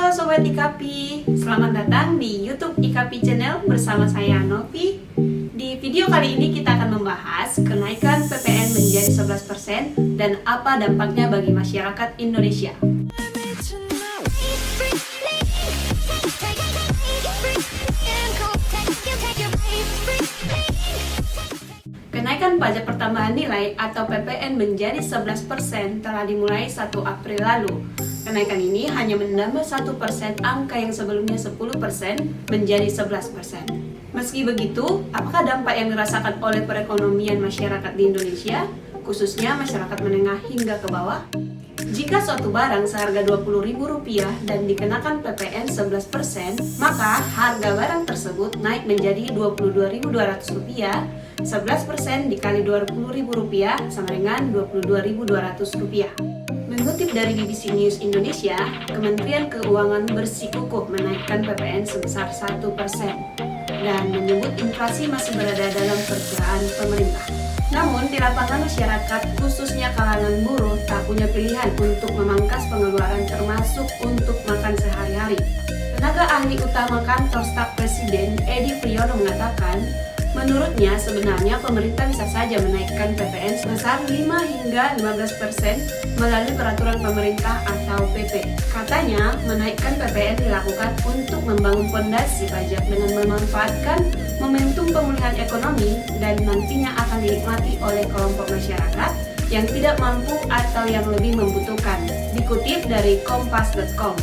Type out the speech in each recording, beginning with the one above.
Halo Sobat IKAPI, selamat datang di YouTube IKAPI Channel bersama saya Novi. Di video kali ini kita akan membahas kenaikan PPN menjadi 11% dan apa dampaknya bagi masyarakat Indonesia. Kenaikan pajak pertambahan nilai atau PPN menjadi 11% telah dimulai 1 April lalu. Kenaikan ini hanya menambah 1% angka yang sebelumnya 10% menjadi 11%. Meski begitu, apakah dampak yang dirasakan oleh perekonomian masyarakat di Indonesia, khususnya masyarakat menengah hingga ke bawah? Jika suatu barang seharga Rp20.000 dan dikenakan PPN 11%, maka harga barang tersebut naik menjadi Rp22.200. 11% dikali Rp20.000 sama dengan Rp22.200. Mengutip dari BBC News Indonesia, Kementerian Keuangan bersikukuh menaikkan PPN sebesar 1% dan menyebut inflasi masih berada dalam perkiraan pemerintah. Namun, di lapangan masyarakat, khususnya kalangan buruh, tak punya pilihan untuk memangkas pengeluaran termasuk untuk makan sehari-hari. Tenaga ahli utama kantor staf Presiden, Edi Priyono mengatakan, menurutnya sebenarnya pemerintah bisa saja menaikkan PPN sebesar 5 hingga 15% melalui peraturan pemerintah atau PP. Katanya, menaikkan PPN dilakukan untuk membangun fondasi pajak dengan memanfaatkan momentum pemulihan ekonomi dan nantinya akan dinikmati oleh kelompok masyarakat yang tidak mampu atau yang lebih membutuhkan. Dikutip dari kompas.com.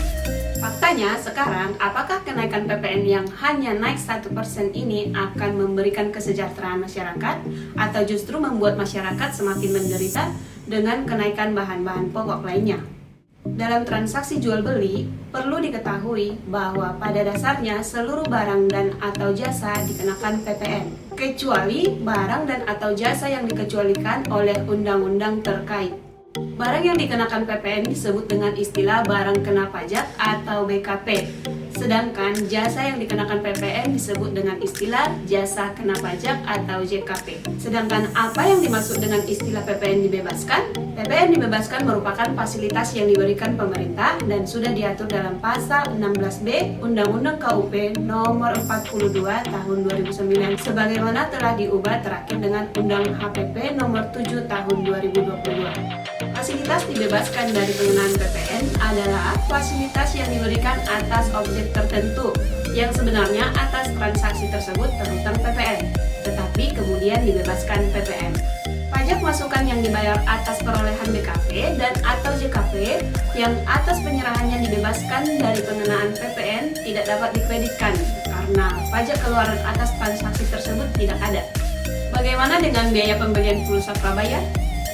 Faktanya sekarang, apakah kenaikan PPN yang hanya naik 1% ini akan memberikan kesejahteraan masyarakat atau justru membuat masyarakat semakin menderita dengan kenaikan bahan-bahan pokok lainnya? Dalam transaksi jual beli, perlu diketahui bahwa pada dasarnya seluruh barang dan atau jasa dikenakan PPN, kecuali barang dan atau jasa yang dikecualikan oleh undang-undang terkait. Barang yang dikenakan PPN disebut dengan istilah barang kena pajak atau BKP, sedangkan jasa yang dikenakan PPN disebut dengan istilah jasa kena pajak atau JKP. Sedangkan apa yang dimaksud dengan istilah PPN dibebaskan? PPN dibebaskan merupakan fasilitas yang diberikan pemerintah dan sudah diatur dalam pasal 16B Undang-Undang KUP nomor 42 tahun 2009 sebagaimana telah diubah terakhir dengan Undang HPP nomor 7 tahun 2022. Fasilitas dibebaskan dari pengenaan PPN adalah fasilitas yang diberikan atas objek tertentu yang sebenarnya atas transaksi tersebut terhutang PPN, tetapi kemudian dibebaskan PPN. Pajak masukan yang dibayar atas perolehan BKP dan atau JKP yang atas penyerahannya dibebaskan dari pengenaan PPN tidak dapat dikreditkan karena pajak keluaran atas transaksi tersebut tidak ada. Bagaimana dengan biaya pembelian pulsa prabayar?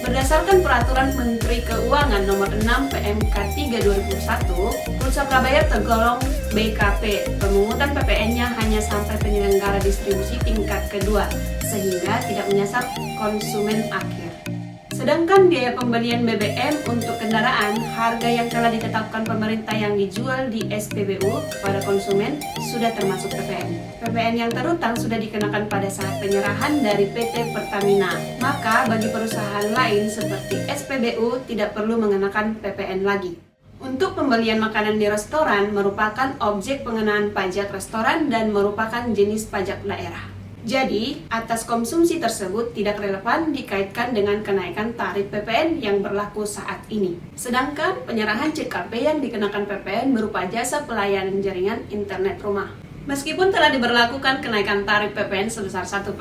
Berdasarkan Peraturan Menteri Keuangan Nomor 6 PMK 3 2001, pulsa prabayar tergolong BKP. Pemungutan PPN-nya hanya sampai penyelenggara distribusi tingkat kedua, sehingga tidak menyasar konsumen akhir. Sedangkan biaya pembelian BBM untuk kendaraan, harga yang telah ditetapkan pemerintah yang dijual di SPBU kepada konsumen sudah termasuk PPN. PPN yang terhutang sudah dikenakan pada saat penyerahan dari PT Pertamina. Maka bagi perusahaan lain seperti SPBU tidak perlu mengenakan PPN lagi. Untuk pembelian makanan di restoran merupakan objek pengenaan pajak restoran dan merupakan jenis pajak daerah. Jadi, atas konsumsi tersebut tidak relevan dikaitkan dengan kenaikan tarif PPN yang berlaku saat ini. Sedangkan penyerahan JKP yang dikenakan PPN berupa jasa pelayanan jaringan internet rumah. Meskipun telah diberlakukan kenaikan tarif PPN sebesar 1%,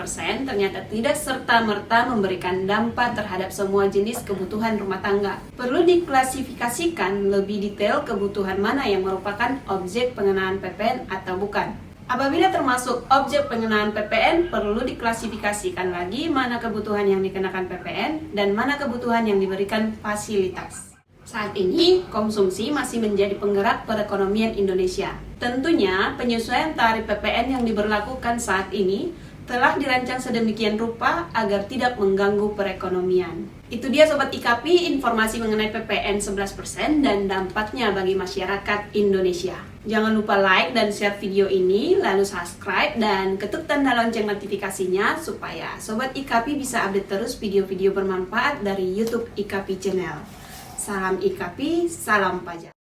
ternyata tidak serta-merta memberikan dampak terhadap semua jenis kebutuhan rumah tangga. Perlu diklasifikasikan lebih detail kebutuhan mana yang merupakan objek pengenaan PPN atau bukan. Apabila termasuk objek pengenaan PPN, perlu diklasifikasikan lagi mana kebutuhan yang dikenakan PPN dan mana kebutuhan yang diberikan fasilitas. Saat ini, konsumsi masih menjadi penggerak perekonomian Indonesia. Tentunya, penyesuaian tarif PPN yang diberlakukan saat ini telah dirancang sedemikian rupa agar tidak mengganggu perekonomian. Itu dia Sobat IKAPI, informasi mengenai PPN 11% dan dampaknya bagi masyarakat Indonesia. Jangan lupa like dan share video ini, lalu subscribe dan ketuk tanda lonceng notifikasinya supaya Sobat IKAPI bisa update terus video-video bermanfaat dari YouTube IKAPI Channel. Salam IKAPI, salam pajak.